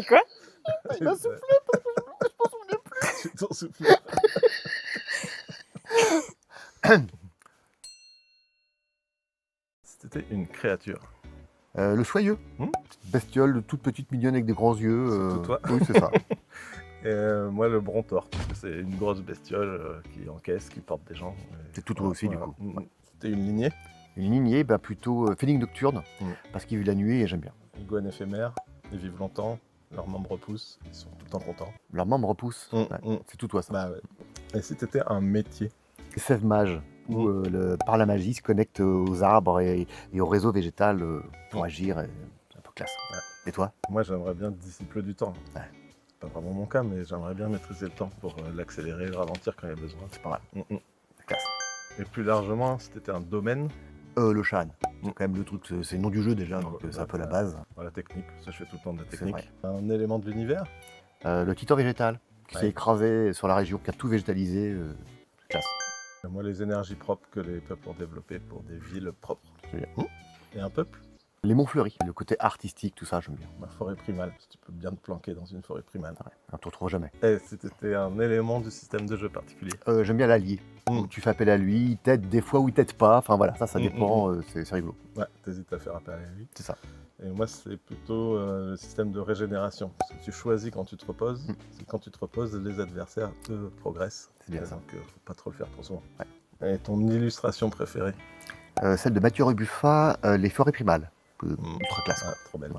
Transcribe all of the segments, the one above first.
dit quoi? Il m'a soufflé, je m'en souvenais plus. Tu t'en souviens? C'était une créature. Le soyeux. Bestiole toute petite, mignonne avec des grands yeux. C'est tout toi. Oui, c'est ça. Et moi, le brontor, parce que c'est une grosse bestiole qui encaisse, qui porte des gens. C'est tout toi aussi, du coup. C'était une lignée. Une lignée, plutôt félin nocturne, parce qu'il vit la nuit et j'aime bien. Iguane éphémère, ils vivent longtemps, leurs membres poussent, ils sont tout le temps contents. Leurs membres poussent. C'est tout toi, ça. Bah ouais. Et si t'étais un métier? Sève mage, où par la magie, se connecte aux arbres et au réseau végétal pour agir. C'est un peu classe. Ouais. Et toi? Moi, j'aimerais bien disciple du temps. Ouais. C'est pas vraiment mon cas, mais j'aimerais bien maîtriser le temps pour l'accélérer, le ralentir quand il y a besoin. C'est pas mal. Classe. Et plus largement, si t'étais un domaine? Le Shan. C'est quand même le truc, c'est le nom du jeu déjà, donc c'est un peu la base. La technique, ça je fais tout le temps de la C'est technique. Un élément de l'univers? Le titan végétal, qui s'est écrasé sur la région, qui a tout végétalisé. C'est classe. Et moi, les énergies propres que les peuples ont développées pour des villes propres. C'est bien. Et un peuple? Les monts fleuris, le côté artistique, tout ça, j'aime bien. Ma forêt primale, si tu peux bien te planquer dans une forêt primale. Ouais, on te retrouve jamais. Et si t'étais un élément du système de jeu particulier? J'aime bien l'allié. Tu fais appel à lui, il t'aide des fois ou il t'aide pas. Enfin voilà, ça dépend, c'est rigolo. Ouais, t'hésites à faire appel à lui. C'est ça. Et moi, c'est plutôt le système de régénération. Parce que tu choisis quand tu te reposes. C'est quand tu te reposes, les adversaires te progressent. C'est bien ça. Donc, faut pas trop le faire trop souvent. Ouais. Et ton illustration préférée? Celle de Mathieu Rebuffa, Les forêts primales. Ultra classe. Ah, trop belle.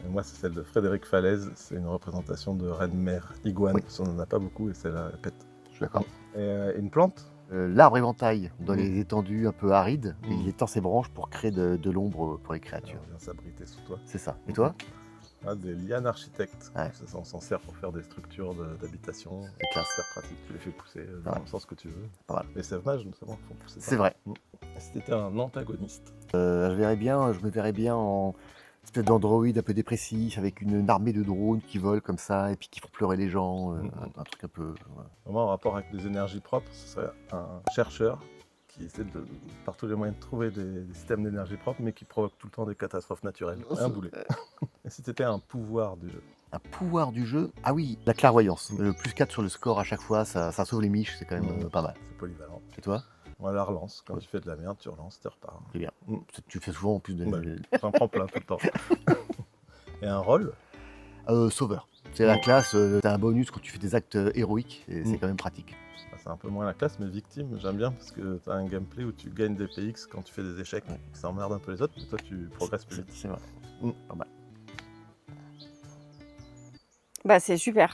Et moi, c'est celle de Frédéric Falaise. C'est une représentation de reine mère iguane. Parce qu'on en a pas beaucoup et c'est la pète. Je suis d'accord. Et une plante? L'arbre éventail, dans les étendues un peu arides, il étend ses branches pour créer de l'ombre pour les créatures. On vient s'abriter sous toi. C'est ça. Et toi? Des lianes architectes. Ouais. Ça, on s'en sert pour faire des structures d'habitation. C'est classe. C'est super pratique. Tu les fais pousser dans le sens que tu veux. Pas mal. Les sève-mages, notamment, font pousser ça. C'est vrai. Si t'étais un antagoniste? Je me verrais bien en espèce d'androïde un peu dépressif, avec une armée de drones qui volent comme ça et puis qui font pleurer les gens. Un truc un peu. Vraiment, en rapport avec des énergies propres, ce serait un chercheur qui essaie par tous les moyens de trouver des systèmes d'énergie propre, mais qui provoque tout le temps des catastrophes naturelles. Un boulet. Et si t'étais un pouvoir du jeu? Un pouvoir du jeu? Ah oui, la clairvoyance. Le plus 4 sur le score à chaque fois, ça sauve les miches, c'est quand même pas mal. C'est polyvalent. Et toi? On la relance. Quand tu fais de la merde, tu relances, tu repars. C'est bien. Tu fais souvent en plus de. Ouais, j'en prends plein tout le temps. Et un rôle? Sauveur. C'est la classe, t'as un bonus quand tu fais des actes héroïques et c'est quand même pratique. C'est un peu moins la classe, mais victime, j'aime bien parce que t'as un gameplay où tu gagnes des PX quand tu fais des échecs. Ça emmerde un peu les autres, mais toi tu progresses plus vite. C'est vrai. Pas mal. Bah c'est super.